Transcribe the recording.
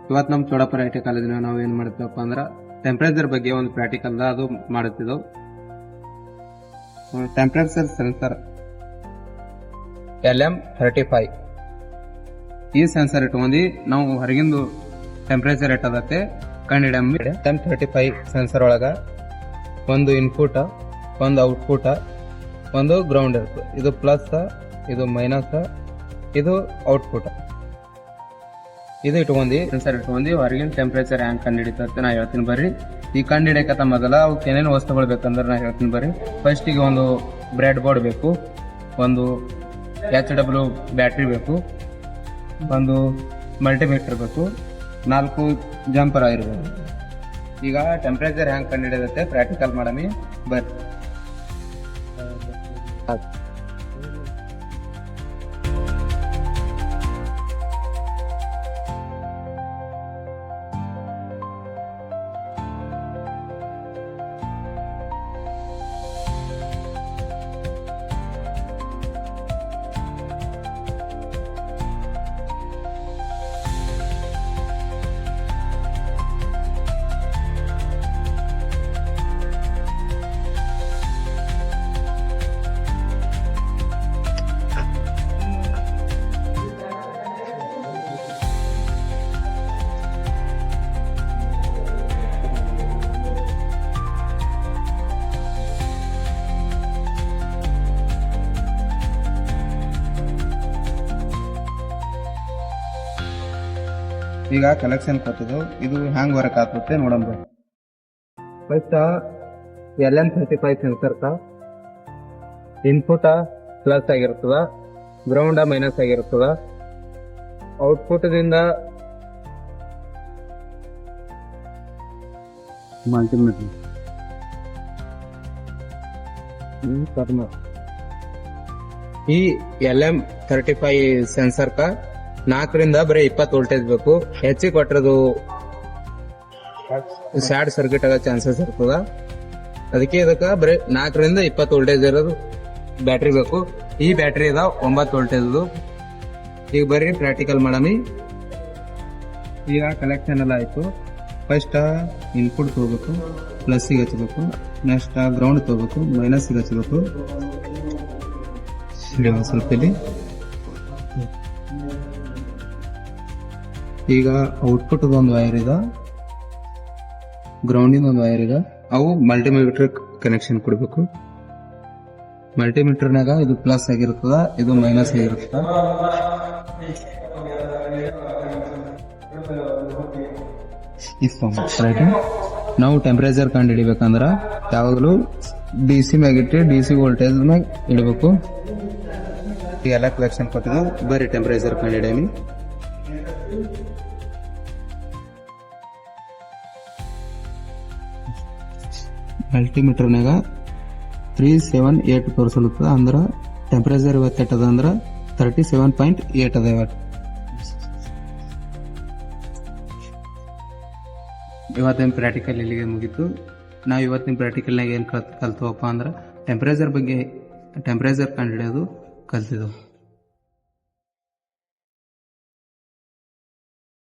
ಇವತ್ತು ನಮ್ಮ ಚೋಡಪುರ I T ಕಾಲೇಜಿನ ನಾವು ಏನು ಮಾಡ್ತೀವಪ್ಪ ಅಂದ್ರೆ ಟೆಂಪ್ರೇಚರ್ ಬಗ್ಗೆ ಒಂದು ಪ್ರಾಕ್ಟಿಕಲ್ ಅದು ಮಾಡುತ್ತಿದ್ದೆವು. ಟೆಂಪ್ರೇಚರ್ ಸೆನ್ಸರ್ LM35 ಈ ಸೆನ್ಸರ್ ಇಟ್ಕೊಂಡು ನಾವು ಹೊರಗಿಂದು ಟೆಂಪ್ರೇಚರ್ ಎಟ್ಟದತ್ತೆ ಕಂಡಿಡಮ್ಮಿ. LM35 ಸೆನ್ಸರ್ ಒಳಗ ಒಂದು ಇನ್ಪುಟ್, ಒಂದು ಔಟ್ಪುಟ್, ಒಂದು ಗ್ರೌಂಡ್ ಇರುತ್ತೆ. ಇದು ಪ್ಲಸ್, ಇದು ಮೈನಸ್, ಇದು ಔಟ್ಪುಟ್. ಇದು ಇಟ್ಕೊಂಡು ಸೆನ್ಸರ್ ಇಟ್ಕೊಂಡು ಹೊರಗಿನ ಟೆಂಪ್ರೇಚರ್ ಹ್ಯಾಂಗ್ ಕಂಡು ಹಿಡಿತತ್ತೆ ನಾ ಹೇಳ್ತೀನಿ ಬರ್ರಿ. ಈ ಕಂಡು ಹಿಡಿಯಕತ್ತ ಮೊದಲ ಅವಕ್ಕೆ ಏನೇನು ವಸ್ತುಗಳು ಬೇಕಂದ್ರೆ ನಾ ಹೇಳ್ತೀನಿ ಬರ್ರಿ. ಫಸ್ಟಿಗೆ ಒಂದು ಬ್ರೆಡ್ ಬೋರ್ಡ್ ಬೇಕು, ಒಂದು HW ಬ್ಯಾಟ್ರಿ ಬೇಕು, ಒಂದು ಮಲ್ಟಿಮೀಟರ್ ಬೇಕು, 4 ಜಂಪರ್ ಇರಬೇಕು. ಈಗ ಟೆಂಪ್ರೇಚರ್ ಹ್ಯಾಂಗ್ ಕಂಡು ಹಿಡಿಯತ್ತೆ ಪ್ರಾಕ್ಟಿಕಲ್ ಮಾಡಮಿ ಬರ್ರಿ. ಈಗ ಕಲೆಕ್ಷನ್ ಕೊಟ್ಟಿದ್ದು ಇದು ಹ್ಯಾಂಗ್ ವರ್ಕ್ ಆಗ್ತದೆ ನೋಡಂಬ. First LM35 sensor input plus ಆಗಿರ್ತದ, ಗ್ರೌಂಡ್ ಮೈನಸ್ ಆಗಿರ್ತದ. ಔಟ್ಪುಟ್ ದಿಂದ ಮಲ್ಟಿಮೀಟರ್ ಈ LM35 ಸೆನ್ಸರ್ 4ರಿಂದ ಬರೀ 20 ವೋಲ್ಟೇಜ್ ಬೇಕು. ಹೆಚ್ಚಿಗೆ ಕೊಟ್ಟಿರೋದು ಶಾರ್ಟ್ ಸರ್ಕ್ಯೂಟ್ ಆಗೋ ಚಾನ್ಸಸ್ ಇರ್ತದ. ಅದಕ್ಕೆ ಇದಕ್ಕೆ ಬರೀ 4ರಿಂದ 20 ವೋಲ್ಟೇಜ್ ಇರೋದು ಬ್ಯಾಟ್ರಿ ಬೇಕು. ಈ ಬ್ಯಾಟ್ರಿ ಇದಾವ 9 ವೋಲ್ಟೇಜ್. ಈಗ ಬರ್ರಿ ಪ್ರಾಕ್ಟಿಕಲ್ ಮಾಡಮಿ. ಈಗ ಕಲೆಕ್ಷನ್ ಎಲ್ಲ ಆಯ್ತು. ಫಸ್ಟ್ ಇನ್ಪುಟ್ ತಗೋಬೇಕು, ಪ್ಲಸ್ಸಿಗೆ ಹಚ್ಚಬೇಕು. ನೆಕ್ಸ್ಟ್ ಗ್ರೌಂಡ್ ತಗೋಬೇಕು, ಮೈನಸ್ಸಿಗೆ ಹಚ್ಚಬೇಕು. ಸ್ವಲ್ಪ ಇಲ್ಲಿ ಈಗ ಔಟ್ಪುಟ್ ಒಂದು ವೈರ್ ಇದೆ, ಗ್ರೌಂಡಿಂದ ಒಂದು ವೈರ್ ಇದೆ. ಅವು ಮಲ್ಟಿಮೀಟರ್ ಕನೆಕ್ಷನ್ ಕೊಡಬೇಕು. ಮಲ್ಟಿಮೀಟರ್ನಾಗ ಇದು ಪ್ಲಸ್ ಆಗಿರ್ತದ, ಇದು ಮೈನಸ್ ಆಗಿರ್ತದ. ನಾವು ಟೆಂಪರೇಚರ್ ಕಂಡು ಹಿಡಿಬೇಕಂದ್ರ ಯಾವಾಗಲೂ DC ಮ್ಯಾಗಿಟ್ಟು DC ವೋಲ್ಟೇಜ್ ಮ್ಯಾಗ ಇಡಬೇಕು. ಎಲ್ಲ ಕಲೆಕ್ಷನ್ ಕೊಟ್ಟಿದ್ದು ಬರೀ ಟೆಂಪರೇಚರ್ ಕಂಡು ಹಿಡಿಯಮಿ. ಮಲ್ಟಿಮೀಟರ್ನಾಗ 378 ತೋರಿಸಲುತ್ತದ. ಅಂದ್ರೆ ಟೆಂಪರೇಚರ್ ಇವತ್ತು ಎಟ್ಟದ ಅಂದ್ರೆ 37.8 ಅದ. ಇವತ್ತಿನ ಪ್ರಾಕ್ಟಿಕಲ್ ಇಲ್ಲಿಗೆ ಮುಗೀತು. ನಾವು ಇವತ್ತಿನ ಪ್ರಾಕ್ಟಿಕಲ್ನಾಗ ಏನು ಕಲ್ತವಪ್ಪ ಅಂದ್ರೆ ಟೆಂಪರೇಚರ್ ಬಗ್ಗೆ, ಟೆಂಪರೇಚರ್ ಕಂಡು ಹಿಡಿಯೋದು ಕಲ್ತಿದ್ದೆವು.